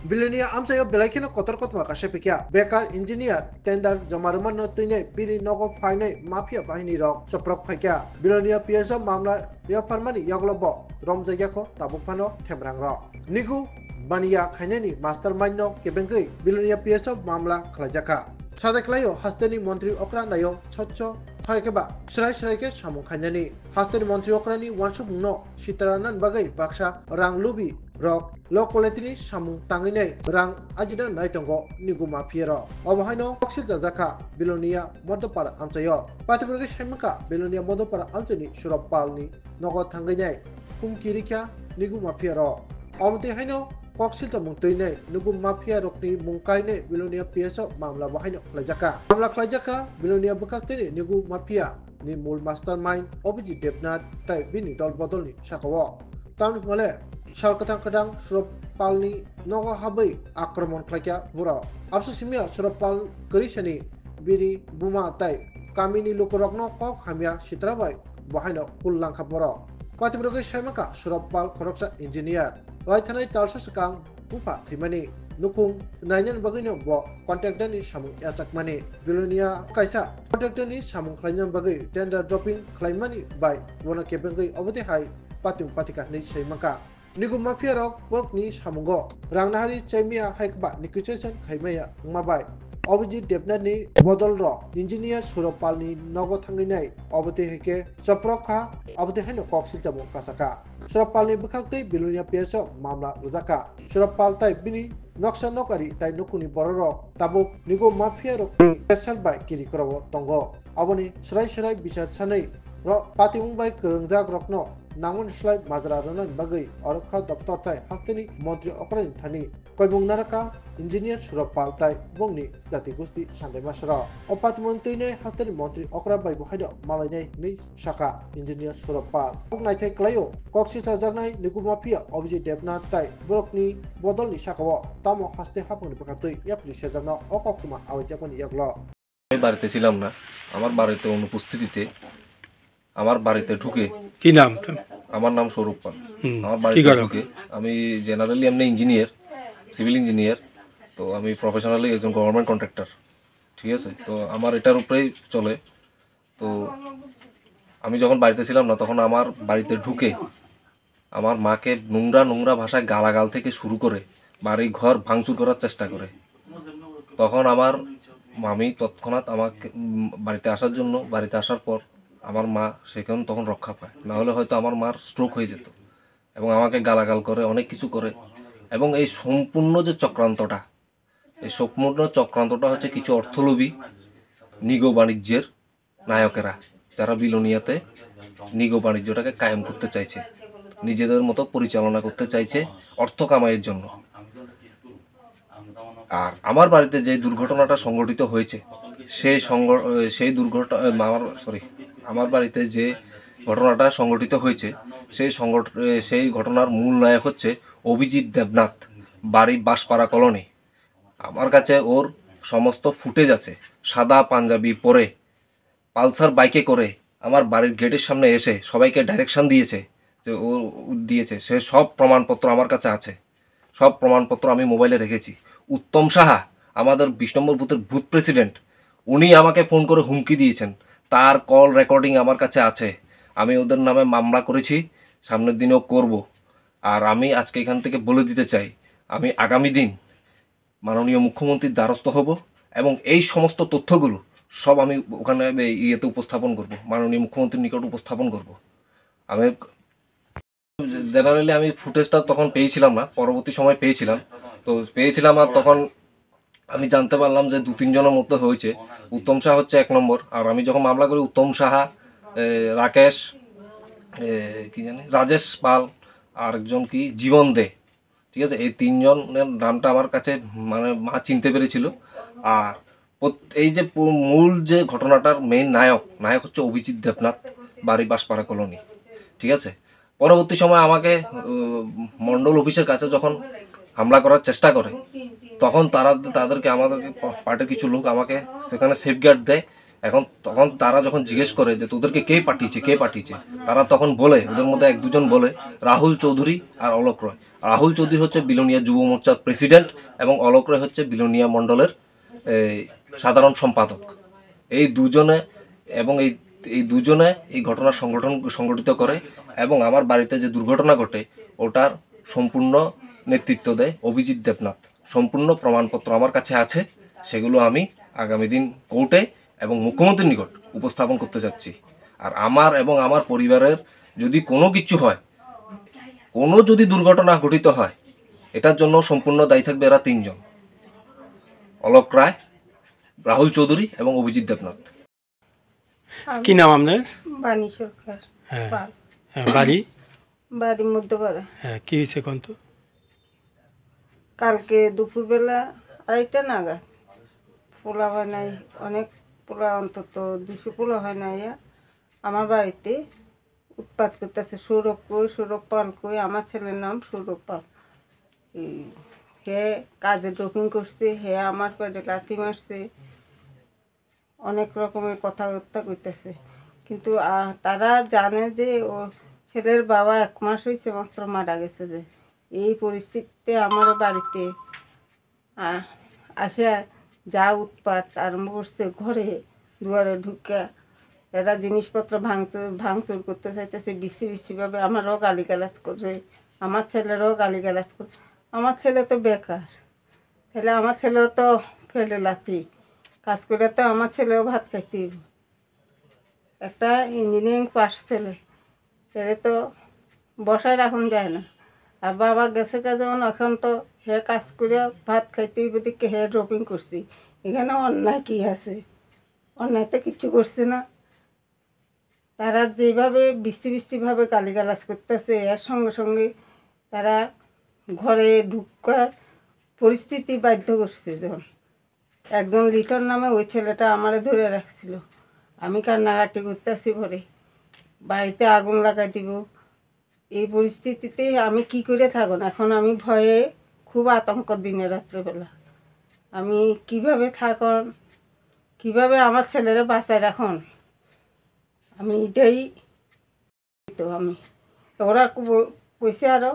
Bilonia amsayo belakino kotor kotwa kasepikya bekar engineer tender jamaruman no tine bili nogo faine mafia bahini rok soprok phakya Bilonia PSO mamla ya farmani yaglobo romjaya ko tabukpano themrang ro nigu baniya khainani mastermind no kebengei Bilonia PSO mamla khlajaka Sadaklayo hasteni mantri okra nayo chocho haikeba srai ke samung khainani hasteni mantri okrani wansuk no sitaranan bagai baksa ranglubi rok low quality samung tangine rang ajida naitongo nigu mafiero obahaino oksil jajaka Bilonia modopara amchayo patiburge shaimaka Bilonia modopara amchani suropalni nogo thangine kumkirikya nigu mafiero omte haino koksil jamung toine nugu mafia rokni mungkaine Bilonia PSO mamla bahaino khlajaka mamla khlajaka Bilonia bukastini nugu mafia ni mul mastermind obiji debnat tai bini dol bodolni sakawo tamni ngale sal kadang suropalni nogo habai akromon khlakya bura absu simya suropal karisani biri buma tai kamini lukurokno kok hamya sitrabai bahaino kullang khaporo patiburge shaimaka suropal koroksa engineer Laithanai talsa sekang bupa thimani nukung nainyan bagino bo contractor ni samung yasakmani Bilonia kaisa contractor ni samung khlainyam bagai tender dropping khlaimani by wona kebengai obate hai patung patika ni seimaka nigu mafia rok work ni samungo rangnahari chaimia haikba negotiation khaimaya ngmabai Obiji Debnani Bodol Ro, Engineer Suropalni Nogo Tanginai, Obate Heke, Soproka, Obate Heno Coxil Jamo Kasaka, Suropalni Bukakte, Bilonia Peso, Mamla Zaka, Suropal Tai Bini, Noxa Nokari, Tai Nukuni Bororo, Tabuk, Nigo Mafia Roki, Pesal by Kirikoro, Tongo, Aboni, Shrai Bishar Sanai, Ro, Patimung by Kurungzak Rokno, Namun Slai Mazra Ronan Bagai, Orka Doctor Tai, Hastini, Montri Okran Thani, Koibung Naraka, Engineer Suropal Tai, Bongni, Jati Gusti, Sandai Masra. Opat Montine Hastini Montri Okra by Buhaido, Malay, Ni Shaka, Engineer Suropal. Ognai Tai Klayo, Coxi Sajanai, Nigumapia, Obji Debna Tai, Brokni, Bodolni Shakawa, Tamo Haste Hapun Bakatui, Yapri Shazana, Okokuma, our Japan Yaglo. বাড়িতে ছিলাম না আমার বাড়িতে অনুপস্থিতিতে আমার বাড়িতে ঢুকে কি নাম আমার নাম স্বরূপ পাল আমার বাড়িতে ঢুকে আমি জেনারেলি এমনি ইঞ্জিনিয়ার সিভিল ইঞ্জিনিয়ার তো আমি প্রফেশনালি একজন গভর্নমেন্ট কন্ট্রাক্টর ঠিক আছে তো আমার এটার উপরেই চলে তো আমি যখন বাড়িতে ছিলাম না তখন আমার বাড়িতে ঢুকে আমার মাকে নোংরা ভাষায় গালাগাল থেকে শুরু করে বাড়ি ঘর ভাঙচুর করার চেষ্টা করে তখন আমার মামি তৎক্ষণাৎ আমাকে বাড়িতে আসার পর আমার মা সেখানে তখন রক্ষা পায় না হলে হয়তো আমার মার স্ট্রোক হয়ে যেত এবং আমাকে গালাগাল করে অনেক কিছু করে এবং এই সম্পূর্ণ যে চক্রান্তটা হচ্ছে কিছু অর্থলোভী নিগো বাণিজ্যের নায়কেরা যারা বিলোনিয়াতে নিগো বাণিজ্যটাকে কায়েম করতে চাইছে নিজেদের মতো পরিচালনা করতে চাইছে অর্থ কামাইয়ের জন্য আর আমার বাড়িতে যে দুর্ঘটনাটা সংঘটিত হয়েছে আমার বাড়িতে যে ঘটনাটা সংঘটিত হয়েছে সেই ঘটনার মূল নায়ক হচ্ছে অভিজিৎ দেবনাথ, বাড়ি বাঁশপাড়া কলোনি। আমার কাছে ওর সমস্ত ফুটেজ আছে। সাদা পাঞ্জাবি পরে পালসার বাইকে করে আমার বাড়ির গেটের সামনে এসে সবাইকে ডাইরেকশন দিয়েছে যে ও দিয়েছে, সে সব প্রমাণপত্র আমার কাছে আছে। সব প্রমাণপত্র আমি মোবাইলে রেখেছি। উত্তম সাহা, আমাদের ২০ নম্বর বুথের বুথ প্রেসিডেন্ট, উনি আমাকে ফোন করে হুমকি দিয়েছেন, তার কল রেকর্ডিং আমার কাছে আছে। আমি ওদের নামে মামলা করেছি, সামনের দিনেও করব। আর আমি আজকে এখান থেকে বলে দিতে চাই, আমি আগামী দিন মাননীয় মুখ্যমন্ত্রীর দ্বারস্থ হব এবং এই সমস্ত তথ্যগুলো সব আমি ওখানে ইয়েতে উপস্থাপন করব, মাননীয় মুখ্যমন্ত্রীর নিকট উপস্থাপন করব। আমি জেনারেলি আমি ফুটেজটা তখন পেয়েছিলাম না, পরবর্তী সময় পেয়েছিলাম আর তখন আমি জানতে পারলাম যে ২-৩ জনের মধ্যে হয়েছে। উত্তম সাহা হচ্ছে ১ নম্বর। আর আমি যখন মামলা করি, উত্তম সাহা, রাকেশ, রাজেশ পাল, আরেকজন জীবন দে, ঠিক আছে, এই ৩ জনের নামটা আমার কাছে মানে মা চিনতে পেরেছিল। আর এই যে মূল যে ঘটনাটার মেইন নায়ক হচ্ছে অভিজিৎ দেবনাথ, বাড়ি বাঁশপাড়া কলোনি, ঠিক আছে। পরবর্তী সময় আমাকে মন্ডল অফিসের কাছে যখন হামলা করার চেষ্টা করে, তখন তাদেরকে আমাদের পার্টির কিছু লোক আমাকে সেখানে সেফগার্ড দেয় এখন তখন তারা যখন জিজ্ঞেস করে যে তোদেরকে কে পাঠিয়েছে, তারা তখন বলে, ওদের মধ্যে এক দুজন বলে রাহুল চৌধুরী আর অলোক রয়। রাহুল চৌধুরী হচ্ছে বিলোনিয়া যুব মোর্চার প্রেসিডেন্ট এবং অলোক রয় হচ্ছে বিলোনিয়া মণ্ডলের সাধারণ সম্পাদক। এই দুজনে এবং এই দুজনে এই ঘটনা সংগঠিত করে এবং আমার বাড়িতে যে দুর্ঘটনা ঘটে ওটার সম্পূর্ণ নেতৃত্ব দেয় অভিজিৎ দেবনাথ। সম্পূর্ণ প্রমাণপত্র আমার কাছে আছে, সেগুলো আমি আগামী দিন কোর্টে এবং মুখ্যমন্ত্রীর নিকট উপস্থাপন করতে যাচ্ছি। আর আমার এবং আমার পরিবারের যদি কোনো কিছু হয়, কোনো যদি দুর্ঘটনা ঘটিত হয়, এটার জন্য সম্পূর্ণ দায়ী থাকবে এরা তিনজন, অলোক রায়, রাহুল চৌধুরী এবং অভিজিৎ দেবনাথ। কি নাম আপনার? বাণী সরকার। হ্যাঁ পাল। হ্যাঁ, বাড়ি? বাড়ির মধ্যে পাড়া। হ্যাঁ, কি হয়েছে কোন তো? কালকে দুপুরবেলা 2:30 নাগাদ পোলা হয় নাই, অনেক পোলা, অন্তত 200 পোলা হয় নাই, আমার বাড়িতে উৎপাত করতেছে। সৌরভ পাল কই, আমার ছেলের নাম সৌরভ পাল। হে কাজে ড্রপিং করছে, হে আমার পেটে লাথি মারছে, অনেক রকমের কথাবার্তা কইতেছে। কিন্তু তারা জানে যে ও ছেলের বাবা 1 মাস হয়েছে মাত্র মারা গেছে। যে এই পরিস্থিতিতে আমার বাড়িতে আসে যা উৎপাত আরম্ভ করছে, ঘরে দুয়ারে ঢুকা এরা জিনিসপত্র ভাঙচুর করতে চাইতেছে, বিসিভাবে আমারও গালিগালাজ করে, আমার ছেলেরও গালিগালাজ করে। আমার ছেলে তো বেকার, তাহলে আমার ছেলেও তো ফেলে লাথি কাজ করে, তো আমার ছেলেও ভাত খাইতে হইব। একটা ইঞ্জিনিয়ারিং পাস ছেলে, ছেলে তো বসায় রাখুন যায় না। আর বাবা গেছে কাজে, এখন তো হে কাজ করে ভাত খাইতে হইব, দিকে হে ড্রপিং করছি। এখানে অন্যায় কী আছে? অন্যায় তো কিচ্ছু করছে না। তারা যেভাবে বৃষ্টিভাবে গালিগালাজ করতেছে, এর সঙ্গে সঙ্গে তারা ঘরে ঢুকার পরিস্থিতি বাধ্য করছে। যখন একজন লিটন নামে ওই ছেলেটা আমারে ধরে রাখছিল, আমি কান্নাকাটি করতেছি, ভরে বাড়িতে আগুন লাগাই দিব। এই পরিস্থিতিতে আমি কি করে থাকুন? এখন আমি ভয়ে খুব আতঙ্ক, দিনে রাত্রেবেলা আমি কিভাবে থাকুন, কিভাবে আমার ছেলেরা বাঁচায় রাখুন, আমি এটাই তো আমি। ওরা কইছে আরও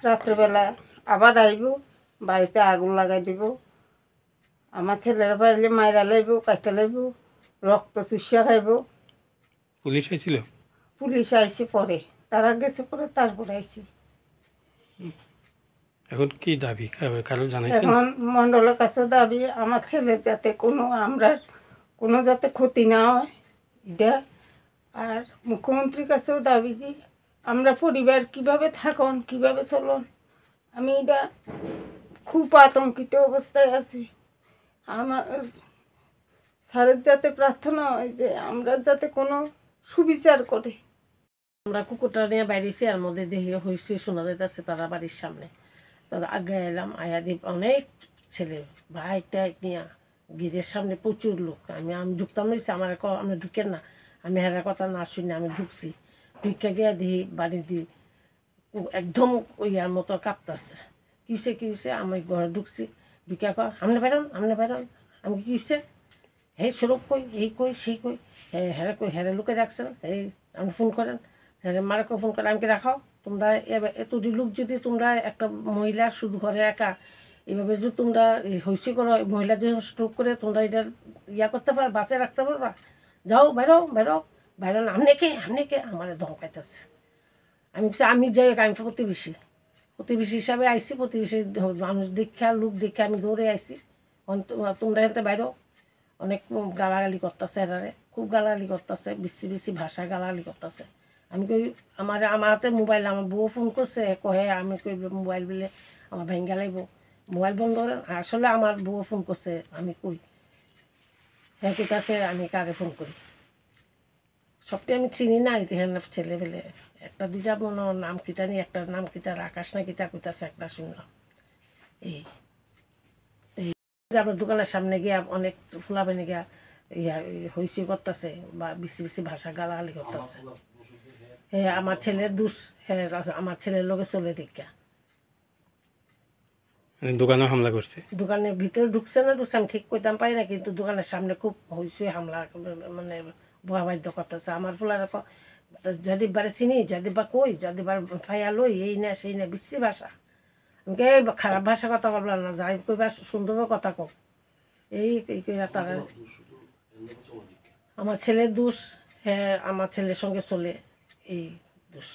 রাত্রেবেলা আবার আইব, বাড়িতে আগুন লাগাই দিব, আমার ছেলেরা পারলে মাইরা লাইব, কাটা লাইব, রক্ত চুষিয়া খাইব। পুলিশ আইছিল? পুলিশ আইসে পরে, তারা গেছে পরে, তারপরে আইসি। এখন কি দাবি কারো জানাইছেন? এখন মণ্ডলের কাছে দাবি আমার ছেলের যাতে আমরা কোনো যাতে ক্ষতি না হয় এটা। আর মুখ্যমন্ত্রীর কাছেও দাবি যে আমরা পরিবার কিভাবে থাকুন, কিভাবে চলুন। আমি এটা খুব আতঙ্কিত অবস্থায় আছি। আমার স্যারের যাতে প্রার্থনা হয় যে আমরা যাতে কোনো সুবিচার করে। আমরা কুকুরটা নিয়ে বাইরেছি, আর মধ্যে দেখে হয়েছে শোনা যাইতেছে তারা বাড়ির সামনে। তো আগে এলাম, আয়া দ্বীপ অনেক ছেলে ভাইটা নিয়ে গেটের সামনে প্রচুর লোক। আমি ঢুকতাম নিয়েছি, আমার আমি ঢুকেন না, আমি হেরার কথা না শুনি আমি ঢুকছি। ঢুকে গিয়ে দিই বাড়ি দিই একদম ইয়ার মতো কাঁপতাছে। কিসে আমি ঘরে ঢুকছি, ঢুকে আমনে বেরোন। আমি কিসে হে সৌরভ কই, এই কই সেই কই, হেরে লোকে রাখছেন, এই আপনি ফোন করেন, মারাকে ফোন করে আমাকে রাখাও। তোমরা এতটি লোক যদি তোমরা একটা মহিলা শুধু ঘরে একা এইভাবে যদি তোমরা হইসি করো, মহিলা যদি স্ট্রোক করে তোমরা এটা করতে পারো, বাঁচে রাখতে পারবা, যাও বেরো আমনে কে আমার ধমকাইতেছে। আমি যাই, আমি প্রতিবেশী হিসাবে আইসি, প্রতিবেশী মানুষ দেখা, লোক দেখে আমি দৌড়ে আইসি। তোমরা এতে বাইরো। অনেক গালাগালি করতেছে, এরারে খুব গালাগালি করতেছে, বেশি ভাষা গালাগালি করতেছে। আমি কই আমার হাতে মোবাইল, আমার বউ ফোন করছে, কহে আমি কই মোবাইল বলে আমার ভেঙ্গা লাগব, মোবাইল বন্ধ করেন। আসলে আমার বউ ফোন করছে, আমি কই হ্যাঁ ঠিক আছে, আমি কারে ফোন করি। সবটাই আমি চিনি না, এখানে ছেলে ফেলে একটা দুইটা মনে নাম কিতা নি, একটা নাম কিতার আকাশ না কিতা কইতাছে, একটা শুনলাম। এই আমার দোকানের সামনে গিয়া অনেক ফুলাবানি গিয়া হইসি করতেছে বা বেশি ভাষা গালাগালি করতেছে। হ্যাঁ আমার ছেলের দোষ, হ্যাঁ আমার ছেলের লোকে চলে দেখা। মানে দোকানে হামলা করছে। দোকানের ভিতরে ঢুকছে না ঢুকছে আমি ঠিক করতাম পারি না, কিন্তু দোকানের সামনে খুব হইসই হামলা মানে ভয় বাধ্য করতেছে। আমার ফুলার যদি বারে চিনি, যদি বা কই, যদি বার ফাইয়া লই, এই না সেই না, বিশ্রী ভাষা। আমাকে খারাপ ভাষা কথা বললাম না, যাই কইবা সুন্দরভাবে কথা কও। এই কইরা তারা, আমার ছেলের দোষ, হ্যাঁ আমার ছেলের সঙ্গে চলে, এই দোষ।